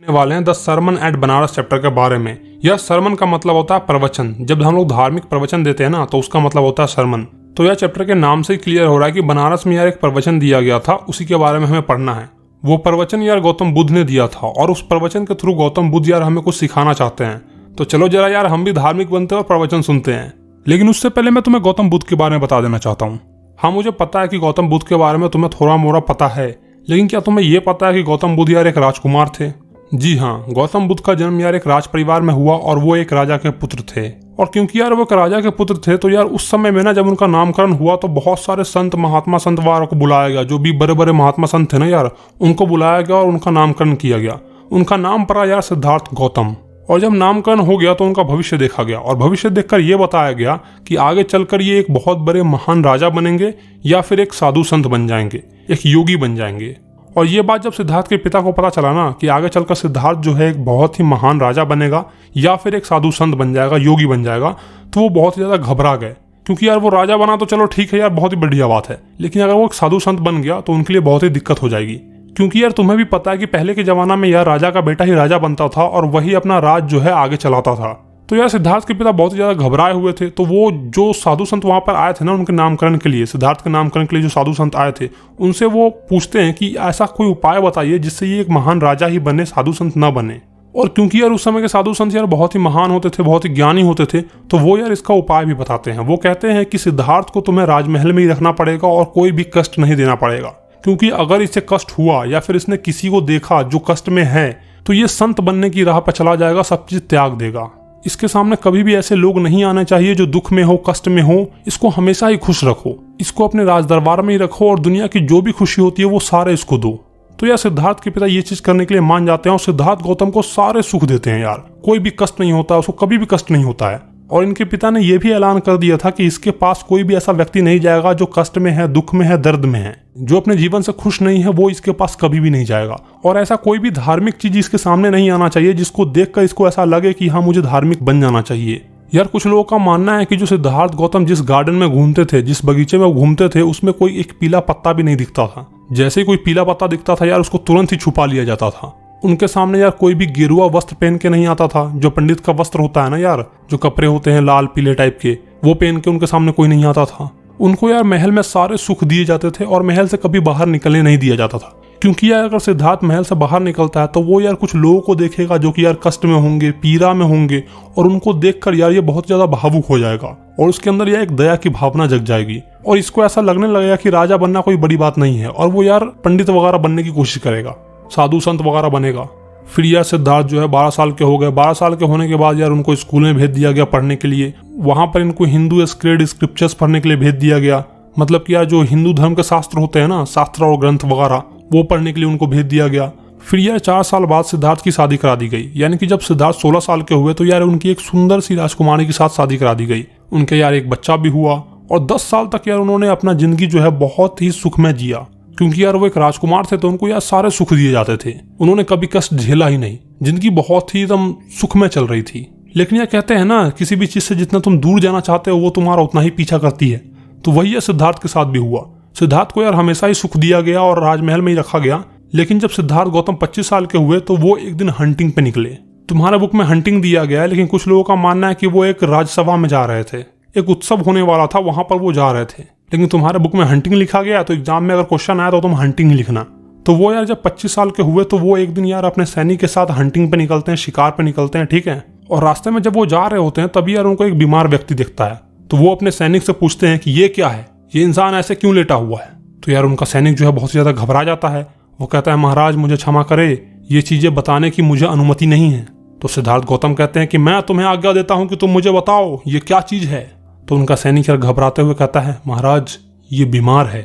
करने वाले हैं the sermon at Banaras chapter के बारे में। यह सरमन का मतलब होता है प्रवचन। जब हम लोग धार्मिक प्रवचन देते हैं ना तो उसका मतलब होता है सरमन। तो यह चैप्टर के नाम से ही क्लियर हो रहा है कि बनारस में यार एक प्रवचन दिया गया था, उसी के बारे में हमें पढ़ना है। वो प्रवचन यार गौतम बुद्ध ने दिया था और उस प्रवचन के थ्रू गौतम बुद्ध यार हमें कुछ सिखाना चाहते हैं। तो चलो जरा यार हम भी धार्मिक बनते हैं और प्रवचन सुनते हैं। लेकिन उससे पहले मैं तुम्हें गौतम बुद्ध के बारे में बता देना चाहता हूँ। हाँ, मुझे पता है कि गौतम बुद्ध के बारे में तुम्हें थोड़ा मोड़ा पता है, लेकिन क्या तुम्हें ये पता है कि गौतम बुद्ध यार एक राजकुमार थे? जी हाँ, गौतम बुद्ध का जन्म यार एक राज परिवार में हुआ और वो एक राजा के पुत्र थे। और क्योंकि यार वो एक राजा के पुत्र थे तो यार उस समय में ना जब उनका नामकरण हुआ तो बहुत सारे संत महात्मा संत वगैरह को बुलाया गया। जो भी बड़े बड़े महात्मा संत थे ना यार, उनको बुलाया गया और उनका नामकरण किया गया। उनका नाम पड़ा यार सिद्धार्थ गौतम। और जब नामकरण हो गया तो उनका भविष्य देखा गया और भविष्य देखकर ये बताया गया कि आगे चलकर ये एक बहुत बड़े महान राजा बनेंगे या फिर एक साधु संत बन जाएंगे, एक योगी बन जाएंगे। और ये बात जब सिद्धार्थ के पिता को पता चला ना कि आगे चलकर सिद्धार्थ जो है एक बहुत ही महान राजा बनेगा या फिर एक साधु संत बन जाएगा, योगी बन जाएगा, तो वो बहुत ही ज्यादा घबरा गए। क्योंकि यार वो राजा बना तो चलो ठीक है यार, बहुत ही बढ़िया बात है, लेकिन अगर वो एक साधु संत बन गया तो उनके लिए बहुत ही दिक्कत हो जाएगी। क्योंकि यार तुम्हें भी पता है कि पहले के जमाना में यार राजा का बेटा ही राजा बनता था और वही अपना राज जो है आगे चलाता था। तो यार सिद्धार्थ के पिता बहुत ही ज्यादा घबराए हुए थे। तो वो जो साधु संत वहां पर आए थे ना उनके नामकरण के लिए, सिद्धार्थ के नामकरण के लिए जो साधु संत आए थे, उनसे वो पूछते हैं कि ऐसा कोई उपाय बताइए जिससे ये एक महान राजा ही बने, साधु संत न बने। और क्योंकि यार उस समय के साधु संत यार बहुत ही महान होते थे, बहुत ही ज्ञानी होते थे, तो वो यार इसका उपाय भी बताते हैं। वो कहते हैं कि सिद्धार्थ को तुम्हें राजमहल में ही रखना पड़ेगा और कोई भी कष्ट नहीं देना पड़ेगा, क्योंकि अगर इसे कष्ट हुआ या फिर इसने किसी को देखा जो कष्ट में है तो ये संत बनने की राह पर चला जाएगा, सब चीज त्याग देगा। इसके सामने कभी भी ऐसे लोग नहीं आने चाहिए जो दुख में हो, कष्ट में हो। इसको हमेशा ही खुश रखो, इसको अपने राज दरबार में ही रखो और दुनिया की जो भी खुशी होती है वो सारे इसको दो। तो यार सिद्धार्थ के पिता ये चीज करने के लिए मान जाते हैं और सिद्धार्थ गौतम को सारे सुख देते हैं। यार कोई भी कष्ट नहीं होता, उसको कभी भी कष्ट नहीं होता है। और इनके पिता ने यह भी ऐलान कर दिया था कि इसके पास कोई भी ऐसा व्यक्ति नहीं जाएगा जो कष्ट में है, दुख में है, दर्द में है, जो अपने जीवन से खुश नहीं है, वो इसके पास कभी भी नहीं जाएगा। और ऐसा कोई भी धार्मिक चीज इसके सामने नहीं आना चाहिए जिसको देखकर इसको ऐसा लगे कि हाँ मुझे धार्मिक बन जाना चाहिए। यार कुछ लोगों का मानना है कि जो सिद्धार्थ गौतम जिस गार्डन में घूमते थे, जिस बगीचे में घूमते थे, उसमें कोई एक पीला पत्ता भी नहीं दिखता था। जैसे ही कोई पीला पत्ता दिखता था यार उसको तुरंत ही छुपा लिया जाता था। उनके सामने यार कोई भी गेरुआ वस्त्र पहन के नहीं आता था, जो पंडित का वस्त्र होता है ना यार, जो कपड़े होते हैं लाल पीले टाइप के, वो पहन के उनके सामने कोई नहीं आता था। उनको यार महल में सारे सुख दिए जाते थे और महल से कभी बाहर निकलने नहीं दिया जाता था। क्योंकि यार अगर सिद्धार्थ महल से बाहर निकलता है तो वो यार कुछ लोगों को देखेगा जो कि यार कष्ट में होंगे, पीड़ा में होंगे, और उनको देखकर यार ये बहुत ज्यादा भावुक हो जाएगा और उसके अंदर यार एक दया की भावना जग जाएगी और इसको ऐसा लगने लगेगा कि राजा बनना कोई बड़ी बात नहीं है और वो यार पंडित वगैरह बनने की कोशिश करेगा, साधु संत वगैरह बनेगा। फिर यार सिद्धार्थ जो है 12 साल के हो गए। 12 साल के होने के बाद यार उनको स्कूल में भेज दिया गया पढ़ने के लिए। वहां पर इनको हिंदू स्क्रेड स्क्रिप्चर्स पढ़ने के लिए भेज दिया गया। मतलब कि यार जो हिंदू धर्म के शास्त्र होते हैं ना, शास्त्र और ग्रंथ वगैरह, वो पढ़ने के लिए उनको भेज दिया गया। फिर यार 4 साल बाद सिद्धार्थ की शादी करा दी गई। यानी कि जब सिद्धार्थ 16 साल के हुए तो यार उनकी एक सुंदर सी राजकुमारी के साथ शादी करा दी गई। उनके यार एक बच्चा भी हुआ और 10 साल तक यार उन्होंने अपना जिंदगी जो है बहुत ही सुखमय जिया। क्योंकि यार वो एक राजकुमार थे तो उनको यार सारे सुख दिए जाते थे, उन्होंने कभी कष्ट झेला ही नहीं, जिंदगी बहुत ही एकदम सुख में चल रही थी। लेकिन यार कहते हैं ना, किसी भी चीज से जितना तुम दूर जाना चाहते हो वो तुम्हारा उतना ही पीछा करती है। तो वही यार सिद्धार्थ के साथ भी हुआ। सिद्धार्थ को यार हमेशा ही सुख दिया गया और राजमहल में ही रखा गया। लेकिन जब सिद्धार्थ गौतम 25 साल के हुए तो वो एक दिन हंटिंग पे निकले। तुम्हारे बुक में हंटिंग दिया गया है, लेकिन कुछ लोगों का मानना है कि वो एक राजसभा में जा रहे थे, एक उत्सव होने वाला था, वहां पर वो जा रहे थे। लेकिन तुम्हारे बुक में हंटिंग लिखा गया तो एग्जाम में अगर क्वेश्चन आया तो तुम हंटिंग ही लिखना। तो वो यार जब 25 साल के हुए तो वो एक दिन यार अपने सैनिक के साथ हंटिंग पे निकलते हैं, शिकार पे निकलते हैं, ठीक है। और रास्ते में जब वो जा रहे होते हैं तभी यार उनको एक बीमार व्यक्ति दिखता है। तो वो अपने सैनिक से पूछते हैं कि ये क्या है, ये इंसान ऐसे क्यों लेटा हुआ है। तो यार उनका सैनिक जो है बहुत ज्यादा घबरा जाता है। वो कहता है महाराज मुझे क्षमा करे, ये चीजें बताने की मुझे अनुमति नहीं है। तो सिद्धार्थ गौतम कहते हैं कि मैं तुम्हें आज्ञा देता हूं कि तुम मुझे बताओ ये क्या चीज है। तो उनका सैनिक यार घबराते हुए कहता है महाराज ये बीमार है।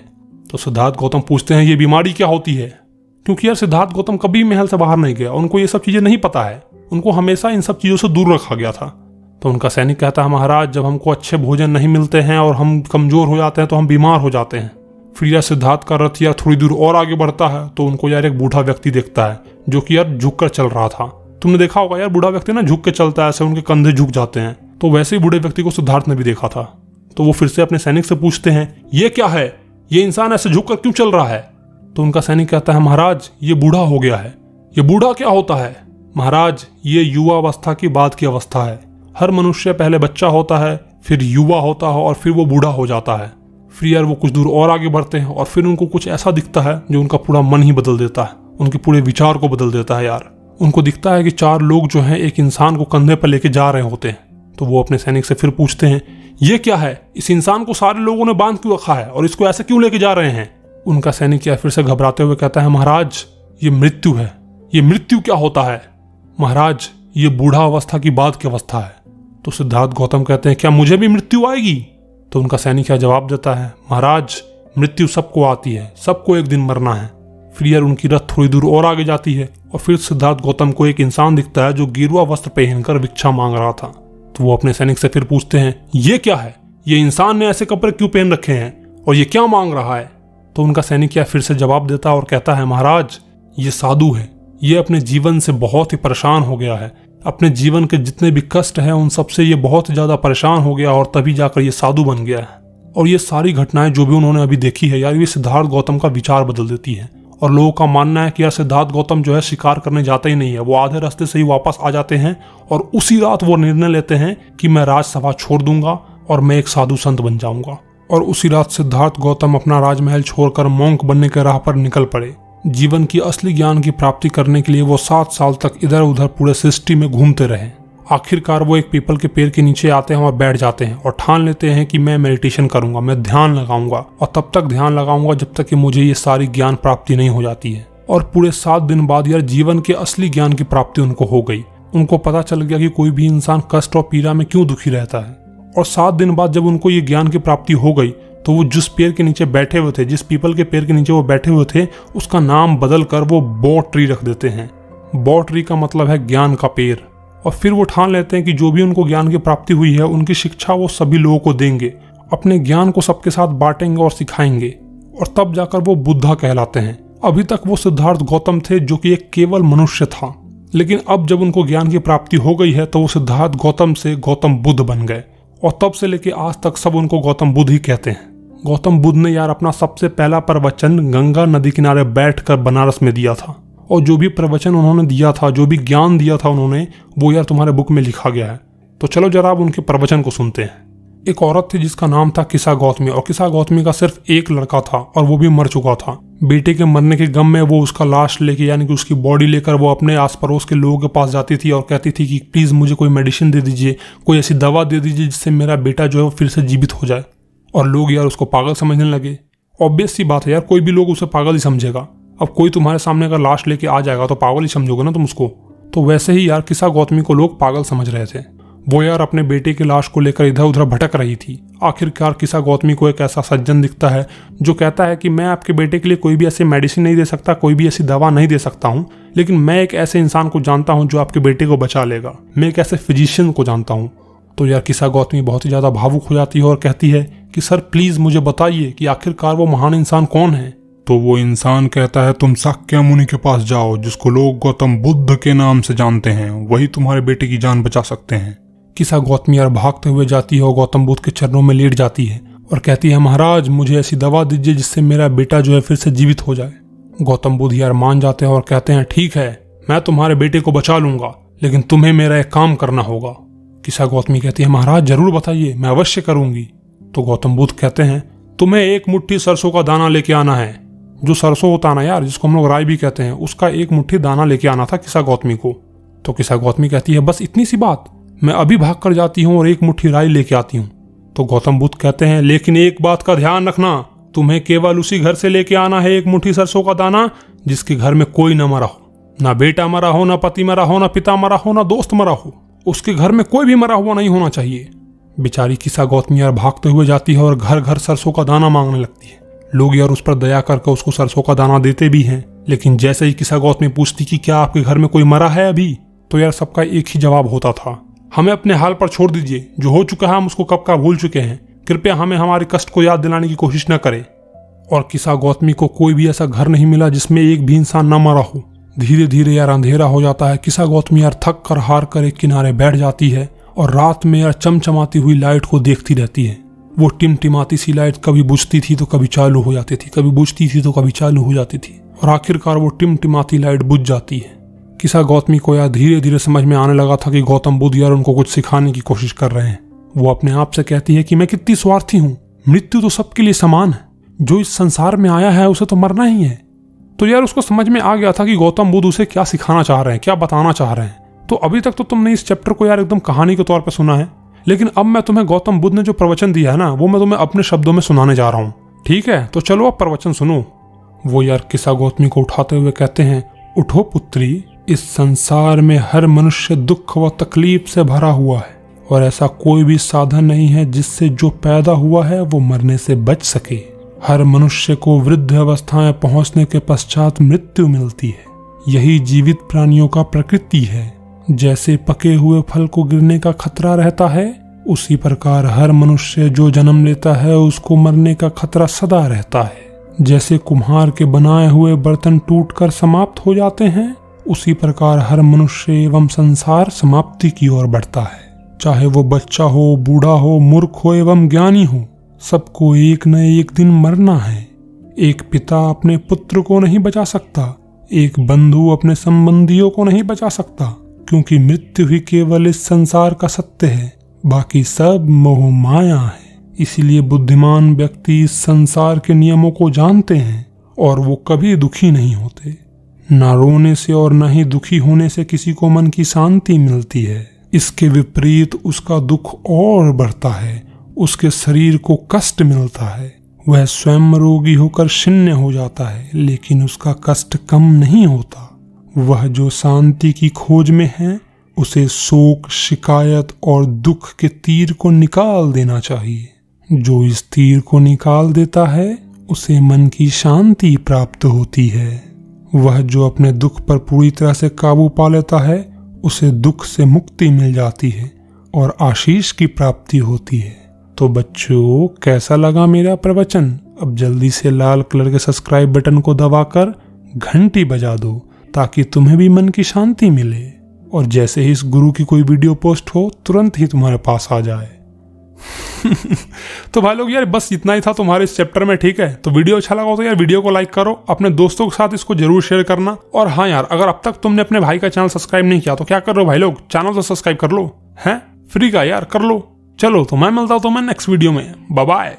तो सिद्धार्थ गौतम पूछते हैं ये बीमारी क्या होती है। क्योंकि यार सिद्धार्थ गौतम कभी महल से बाहर नहीं गया, उनको ये सब चीजें नहीं पता है, उनको हमेशा इन सब चीजों से दूर रखा गया था। तो उनका सैनिक कहता है महाराज जब हमको अच्छे भोजन नहीं मिलते हैं और हम कमजोर हो जाते हैं तो हम बीमार हो जाते हैं। फिर यार सिद्धार्थ का रथ यार थोड़ी दूर और आगे बढ़ता है तो उनको यार एक बूढ़ा व्यक्ति देखता है जो कि यार झुक कर चल रहा था। तुमने देखा होगा यार बूढ़ा व्यक्ति ना झुक के चलता है, ऐसे उनके कंधे झुक जाते हैं। तो वैसे ही बूढ़े व्यक्ति को सिद्धार्थ ने भी देखा था। तो वो फिर से अपने सैनिक से पूछते हैं ये क्या है, ये इंसान ऐसे झुक कर क्यों चल रहा है। तो उनका सैनिक कहता है महाराज ये बूढ़ा हो गया है, ये बूढ़ा क्या होता है? महाराज, ये युवावस्था की बात की अवस्था है। हर मनुष्य पहले बच्चा होता है, फिर युवा होता है और फिर वो बूढ़ा हो जाता है। फिर यार वो कुछ दूर और आगे बढ़ते हैं और फिर उनको कुछ ऐसा दिखता है जो उनका पूरा मन ही बदल देता है, उनके पूरे विचार को बदल देता है यार। उनको दिखता है कि 4 लोग जो हैं एक इंसान को कंधे पर लेके जा रहे होते हैं। तो वो अपने सैनिक से फिर पूछते हैं, ये क्या है? इस इंसान को सारे लोगों ने बांध क्यों रखा है और इसको ऐसे क्यों लेके जा रहे हैं? उनका सैनिक यार फिर से घबराते हुए कहता है, महाराज ये मृत्यु है। ये मृत्यु क्या होता है? महाराज, ये बूढ़ा अवस्था की बात की अवस्था है। तो सिद्धार्थ गौतम कहते हैं, क्या मुझे भी मृत्यु आएगी? तो उनका सैनिक क्या जवाब देता है, महाराज मृत्यु सबको आती है, सबको एक दिन मरना है। फिर यार उनकी रथ थोड़ी दूर और आगे जाती है और फिर सिद्धार्थ गौतम को एक इंसान दिखता है जो गेरुआ वस्त्र पहनकर भिक्षा मांग रहा था। तो वो अपने सैनिक से फिर पूछते हैं, ये क्या है? ये इंसान ने ऐसे कपड़े क्यों पहन रखे हैं और ये क्या मांग रहा है? तो उनका सैनिक क्या फिर से जवाब देता है और कहता है, महाराज ये साधु है। ये अपने जीवन से बहुत ही परेशान हो गया है। अपने जीवन के जितने भी कष्ट हैं उन सबसे ये बहुत ज्यादा परेशान हो गया और तभी जाकर ये साधु बन गया है। और ये सारी घटनाएं जो भी उन्होंने अभी देखी है यार, ये सिद्धार्थ गौतम का विचार बदल देती है। और लोगों का मानना है कि यार सिद्धार्थ गौतम जो है शिकार करने जाते ही नहीं है, वो आधे रास्ते से ही वापस आ जाते हैं और उसी रात वो निर्णय लेते हैं कि मैं राजसभा छोड़ दूंगा और मैं एक साधु संत बन जाऊंगा। और उसी रात सिद्धार्थ गौतम अपना राजमहल छोड़कर मॉन्क बनने के राह पर निकल पड़े। जीवन की असली ज्ञान की प्राप्ति करने के लिए वो 7 साल तक इधर उधर पूरे सृष्टि में घूमते रहे। आखिरकार वो एक पीपल के पेड़ के नीचे आते हैं और बैठ जाते हैं और ठान लेते हैं कि मैं मेडिटेशन करूंगा, मैं ध्यान लगाऊंगा और तब तक ध्यान लगाऊंगा जब तक कि मुझे ये सारी ज्ञान प्राप्ति नहीं हो जाती है। और पूरे 7 दिन बाद यार जीवन के असली ज्ञान की प्राप्ति उनको हो गई। उनको पता चल गया कि कोई भी इंसान कष्ट और पीड़ा में क्यों दुखी रहता है। और 7 दिन बाद जब उनको ये ज्ञान की प्राप्ति हो गई तो वो जिस पेड़ के नीचे बैठे हुए थे, जिस पीपल के पेड़ के नीचे वो बैठे हुए थे, उसका नाम बदल कर वो बो ट्री रख देते हैं। बो ट्री का मतलब है ज्ञान का पेड़। और फिर वो ठान लेते हैं कि जो भी उनको ज्ञान की प्राप्ति हुई है उनकी शिक्षा वो सभी लोगों को देंगे, अपने ज्ञान को सबके साथ बांटेंगे और सिखाएंगे और तब जाकर वो बुद्धा कहलाते हैं। अभी तक वो सिद्धार्थ गौतम थे जो कि एक केवल मनुष्य था, लेकिन अब जब उनको ज्ञान की प्राप्ति हो गई है तो वो सिद्धार्थ गौतम से गौतम बुद्ध बन गए और तब से लेके आज तक सब उनको गौतम बुद्ध ही कहते हैं। गौतम बुद्ध ने यार अपना सबसे पहला प्रवचन गंगा नदी किनारे बैठकर बनारस में दिया था और जो भी प्रवचन उन्होंने दिया था, जो भी ज्ञान दिया था उन्होंने, वो यार तुम्हारे बुक में लिखा गया है। तो चलो जरा अब उनके प्रवचन को सुनते हैं। एक औरत थी जिसका नाम था किसा गौतमी और किसा गौतमी का सिर्फ एक लड़का था और वो भी मर चुका था। बेटे के मरने के गम में वो उसका लाश लेके यानी कि उसकी बॉडी लेकर वो अपने आस पड़ोस के लोगों के पास जाती थी और कहती थी कि प्लीज मुझे कोई मेडिसिन दे दीजिए, कोई ऐसी दवा दे दीजिए जिससे मेरा बेटा जो है फिर से जीवित हो जाए। और लोग यार उसको पागल समझने लगे। ऑब्वियस सी बात है यार, कोई भी लोग उसे पागल ही समझेगा। अब कोई तुम्हारे सामने अगर लाश लेके आ जाएगा तो पागल ही समझोगे ना तुम उसको। तो वैसे ही यार किसा गौतमी को लोग पागल समझ रहे थे। वो यार अपने बेटे की लाश को लेकर इधर उधर भटक रही थी। आखिरकार किसा गौतमी को एक ऐसा सज्जन दिखता है जो कहता है कि मैं आपके बेटे के लिए कोई भी ऐसी मेडिसिन नहीं दे सकता, कोई भी ऐसी दवा नहीं दे सकता हूँ, लेकिन मैं एक ऐसे इंसान को जानता हूँ जो आपके बेटे को बचा लेगा। मैं एक ऐसे फिजिशियन को जानता हूँ। तो यार किसा गौतमी बहुत ही ज्यादा भावुक हो जाती है और कहती है कि सर प्लीज मुझे बताइए कि आखिरकार वो महान इंसान कौन है। तो वो इंसान कहता है, तुम शाक्य मुनि के पास जाओ जिसको लोग गौतम बुद्ध के नाम से जानते हैं, वही तुम्हारे बेटे की जान बचा सकते हैं। किसा गौतमी यार भागते हुए जाती है और गौतम बुद्ध के चरणों में लेट जाती है और कहती है, महाराज मुझे ऐसी दवा दीजिए जिससे मेरा बेटा जो है फिर से जीवित हो जाए। गौतम बुद्ध यार मान जाते हैं और कहते हैं, ठीक है मैं तुम्हारे बेटे को बचा लूंगा, लेकिन तुम्हें मेरा एक काम करना होगा। किसा गौतमी कहती है, महाराज जरूर बताइए, मैं अवश्य करूंगी। तो गौतम बुद्ध कहते हैं, तुम्हें 1 मुट्ठी सरसों का दाना लेके आना है। जो सरसों होता ना यार, जिसको हम लोग राई भी कहते हैं, उसका 1 मुट्ठी दाना लेके आना था किसा गौतमी को। तो किसा गौतमी कहती है, बस इतनी सी बात, मैं अभी भाग कर जाती हूँ और 1 मुट्ठी राई लेके आती हूँ। तो गौतम बुद्ध कहते हैं, लेकिन एक बात का ध्यान रखना, तुम्हें केवल उसी घर से लेके आना है 1 मुट्ठी सरसों का दाना जिसके घर में कोई न मरा हो, ना बेटा मरा हो, ना पति मरा हो, ना पिता मरा हो, ना दोस्त मरा हो। उसके घर में कोई भी मरा हुआ नहीं होना चाहिए। बेचारी किसा गौतमी यार भागते हुए जाती है और घर घर सरसों का दाना मांगने लगती है। लोग यार उस पर दया करके उसको सरसों का दाना देते भी हैं, लेकिन जैसे ही किसा गौतमी पूछती कि क्या आपके घर में कोई मरा है अभी, तो यार सबका एक ही जवाब होता था, हमें अपने हाल पर छोड़ दीजिए, जो हो चुका है हम उसको कब का भूल चुके हैं, कृपया हमें हमारे कष्ट को याद दिलाने की कोशिश न करें। और किसा गौतमी को कोई भी ऐसा घर नहीं मिला जिसमें एक भी इंसान न मरा हो। धीरे धीरे यार अंधेरा हो जाता है। किसा गौतमी यार थक कर हार कर एक किनारे बैठ जाती है और रात में यार चमचमाती हुई लाइट को देखती रहती है। वो टिमटिमाती सी लाइट कभी बुझती थी तो कभी चालू हो जाती थी, कभी बुझती थी तो कभी चालू हो जाती थी और आखिरकार वो टिमटिमाती लाइट बुझ जाती है। किसा गौतमी को यार धीरे धीरे समझ में आने लगा था कि गौतम बुद्ध यार उनको कुछ सिखाने की कोशिश कर रहे हैं। वो अपने आप से कहती है कि मैं कितनी स्वार्थी हूँ, मृत्यु तो सबके लिए समान है, जो इस संसार में आया है उसे तो मरना ही है। तो यार उसको समझ में आ गया था कि गौतम बुद्ध उसे क्या सिखाना चाह रहे हैं, क्या बताना चाह रहे हैं। तो अभी तक तो तुमने इस चैप्टर को यार एकदम कहानी के तौर पर सुना है, लेकिन अब मैं तुम्हें गौतम बुद्ध ने जो प्रवचन दिया है ना, वो मैं तुम्हें अपने शब्दों में सुनाने जा रहा हूँ। ठीक है, तो चलो अब प्रवचन सुनो। वो यार किसा गौतमी को उठाते हुए कहते हैं, उठो पुत्री, इस संसार में हर मनुष्य दुख व तकलीफ से भरा हुआ है और ऐसा कोई भी साधन नहीं है जिससे जो पैदा हुआ है वो मरने से बच सके। हर मनुष्य को वृद्ध अवस्थाएं पहुंचने के पश्चात मृत्यु मिलती है। यही जीवित प्राणियों का प्रकृति है। जैसे पके हुए फल को गिरने का खतरा रहता है, उसी प्रकार हर मनुष्य जो जन्म लेता है उसको मरने का खतरा सदा रहता है। जैसे कुम्हार के बनाए हुए बर्तन टूटकर समाप्त हो जाते हैं, उसी प्रकार हर मनुष्य एवं संसार समाप्ति की ओर बढ़ता है। चाहे वो बच्चा हो, बूढ़ा हो, मूर्ख हो एवं ज्ञानी हो, सबको एक न एक दिन मरना है। एक पिता अपने पुत्र को नहीं बचा सकता, एक बंधु अपने संबंधियों को नहीं बचा सकता, क्योंकि मृत्यु ही केवल इस संसार का सत्य है, बाकी सब मोह माया है। इसीलिए बुद्धिमान व्यक्ति इस संसार के नियमों को जानते हैं और वो कभी दुखी नहीं होते। ना रोने से और न ही दुखी होने से किसी को मन की शांति मिलती है। इसके विपरीत उसका दुख और बढ़ता है, उसके शरीर को कष्ट मिलता है। वह स्वयं रोगी होकर शिन्न हो जाता है, लेकिन उसका कष्ट कम नहीं होता। वह जो शांति की खोज में है, उसे शोक, शिकायत और दुख के तीर को निकाल देना चाहिए। जो इस तीर को निकाल देता है, उसे मन की शांति प्राप्त होती है। वह जो अपने दुख पर पूरी तरह से काबू पा लेता है, उसे दुख से मुक्ति मिल जाती है और आशीष की प्राप्ति होती है। तो बच्चों, कैसा लगा मेरा प्रवचन? अब जल्दी से लाल कलर के सब्सक्राइब बटन को दबाकर घंटी बजा दो, ताकि तुम्हें भी मन की शांति मिले और जैसे ही इस गुरु की कोई वीडियो पोस्ट हो, तुरंत ही तुम्हारे पास आ जाए। तो भाई लोग यार, बस इतना ही था तुम्हारे इस चैप्टर में। ठीक है, तो वीडियो अच्छा लगा हो तो यार वीडियो को लाइक करो, अपने दोस्तों के साथ इसको जरूर शेयर करना। और हाँ यार, अगर अब तक तुमने अपने भाई का चैनल सब्सक्राइब नहीं किया तो क्या कर रहे हो भाई लोग, चैनल तो सब्सक्राइब कर लो, हैं फ्री का यार, कर लो। चलो तो मैं मिलता हूँ तुम्हें नेक्स्ट वीडियो में। Bye bye.